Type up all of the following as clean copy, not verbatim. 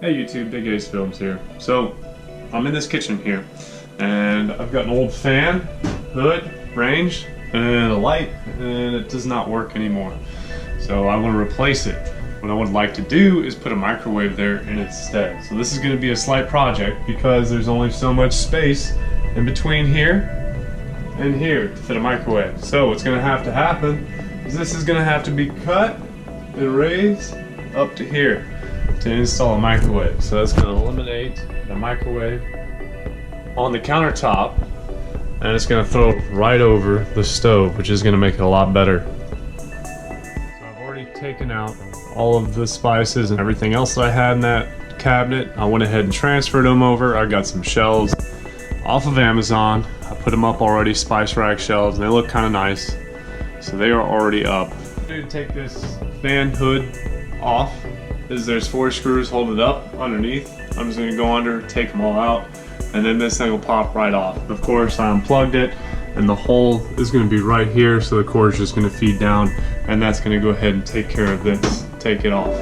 Hey YouTube, Big Ace Films here. So, I'm in this kitchen here, and I've got an old fan, hood, range, and a light, and it does not work anymore. So I want to replace it. What I would like to do is put a microwave there in its stead. So this is going to be a slight project because there's only so much space in between here and here to fit a microwave. So what's going to have to happen is this is going to have to be cut and raised up to here to install a microwave. So that's going to eliminate the microwave on the countertop, and it's going to throw it right over the stove, which is going to make it a lot better. So I've already taken out all of the spices and everything else that I had in that cabinet. I went ahead and transferred them over. I got some shelves off of Amazon. I put them up already, spice rack shelves, and they look kind of nice. So they are already up. I'm going to take this fan hood off. There's 4 screws holding it up underneath. I'm just going to go under, take them all out, and then this thing will pop right off. Of course, I unplugged it, and the hole is going to be right here, so the cord is just going to feed down, and that's going to go ahead and take care of this. Take it off.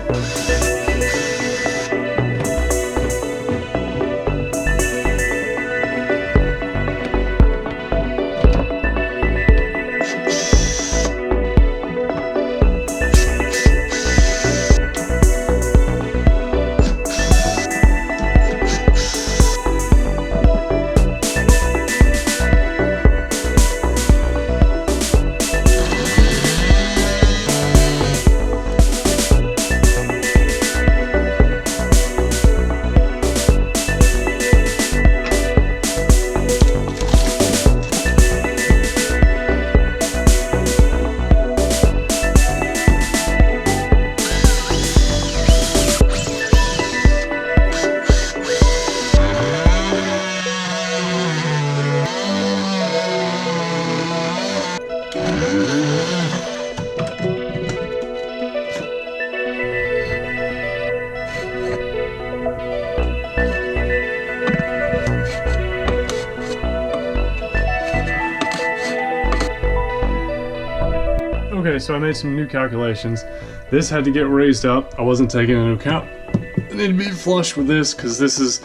Okay, so I made some new calculations. This had to get raised up. I wasn't taking into account I need to be flush with this, because this is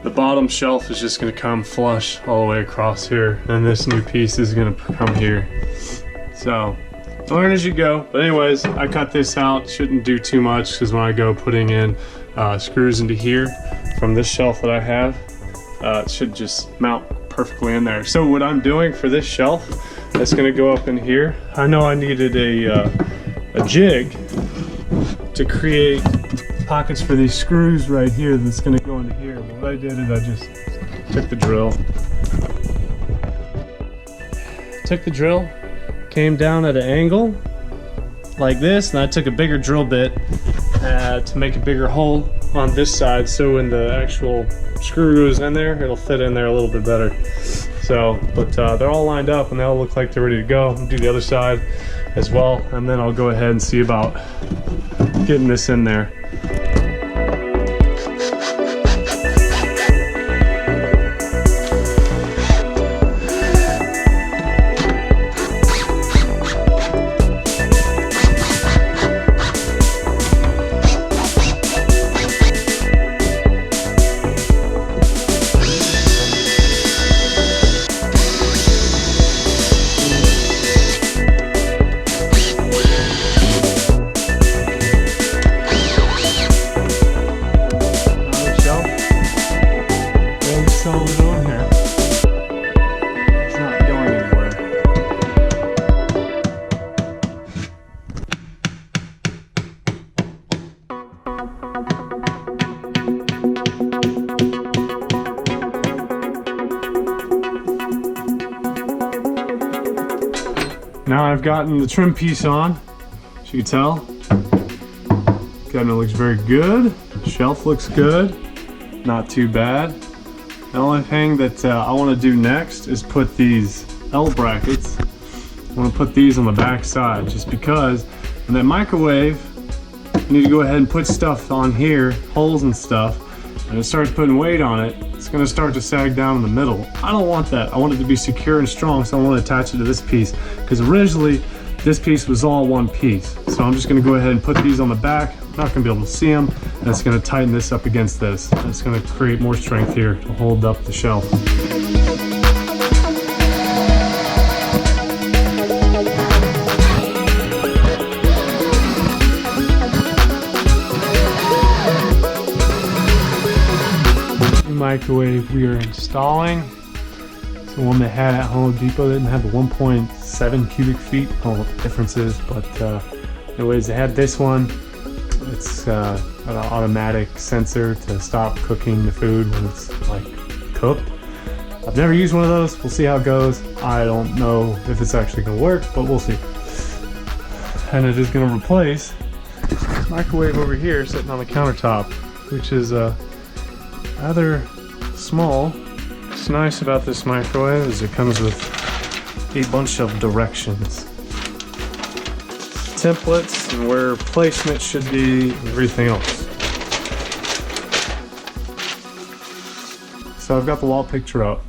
the bottom shelf is just going to come flush all the way across here, and this new piece is going to come here. So learn as you go. But anyways, I cut this out. Shouldn't do too much, because when I go putting in screws into here from this shelf that I have, it should just mount perfectly in there. So what I'm doing for this shelf, that's going to go up in here. I know I needed a jig to create pockets for these screws right here that's going to go into here. But what I did is I just took the drill, came down at an angle like this, and I took a bigger drill bit to make a bigger hole on this side, so when the actual screw goes in there, it'll fit in there a little bit better. So, but they're all lined up and they all look like they're ready to go. I'll do the other side as well, and then I'll go ahead and see about getting this in there. Now I've gotten the trim piece on, as you can tell. Cabinet looks very good. The shelf looks good. Not too bad. The only thing that I want to do next is put these L brackets. I want to put these on the back side, just because in that microwave, you need to go ahead and put stuff on here, holes and stuff, and it starts putting weight on it. It's going to start to sag down in the middle. I don't want that. I want it to be secure and strong, so I want to attach it to this piece, because originally this piece was all one piece. So I'm just gonna go ahead and put these on the back. I'm not gonna be able to see them. And it's gonna tighten this up against this. And it's gonna create more strength here to hold up the shelf. Microwave we are installing. It's the one they had at Home Depot. They didn't have the 1.7 cubic feet. I don't know what the difference is, but anyways, they had this one. It's an automatic sensor to stop cooking the food when it's like cooked. I've never used one of those. We'll see how it goes. I don't know if it's actually going to work, but we'll see. And it is going to replace this microwave over here sitting on the countertop, which is rather small. What's nice about this microwave is it comes with a bunch of directions, templates, and where placement should be, and everything else. So I've got the wall picture up,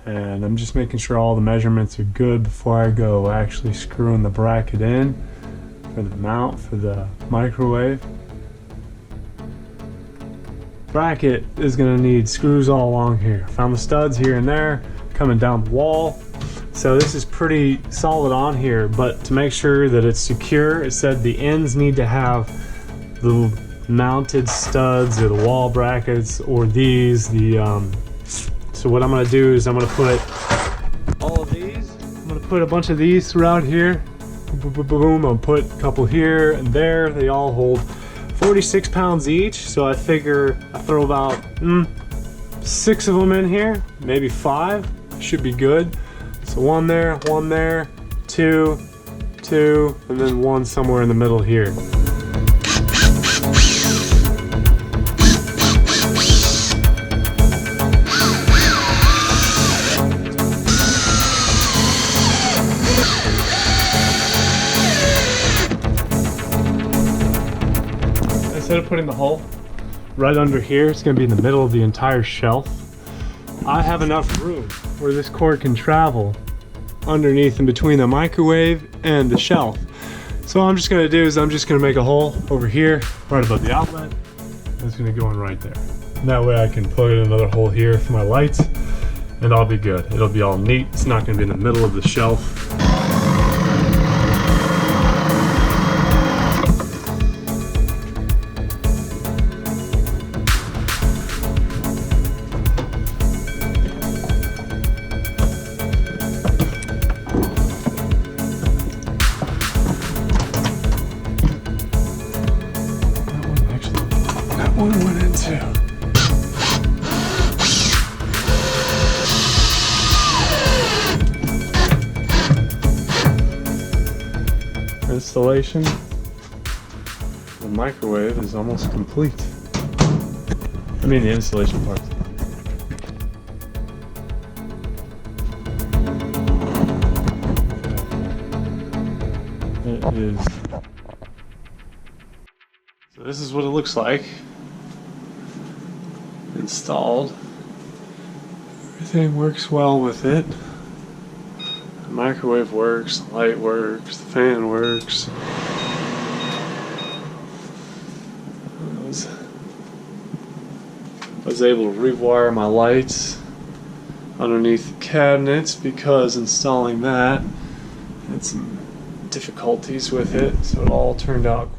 and I'm just making sure all the measurements are good before I go actually screwing the bracket in for the mount for the microwave. Bracket is going to need screws all along here. Found the studs here and there coming down the wall. So this is pretty solid on here, but to make sure that it's secure, it said the ends need to have the mounted studs or the wall brackets or these. So what I'm going to do is I'm going to put all of these. I'm going to put a bunch of these throughout here. Boom, boom, boom. I'll put a couple here and there. They all hold 46 pounds each, so I figure I throw about 6 of them in here, maybe 5, should be good. So one there, 2, and then one somewhere in the middle here. Instead of putting the hole right under here, it's going to be in the middle of the entire shelf. I have enough room where this cord can travel underneath and between the microwave and the shelf. So what I'm just going to do is I'm just going to make a hole over here right above the outlet. It's going to go in right there. And that way I can plug in another hole here for my lights and I'll be good. It'll be all neat. It's not going to be in the middle of the shelf. One went in too. Installation of the microwave is almost complete. I mean the installation part. It is. So this is what it looks like. Installed. Everything works well with it. The microwave works, the light works, the fan works. I was able to rewire my lights underneath the cabinets because installing that had some difficulties with it, so it all turned out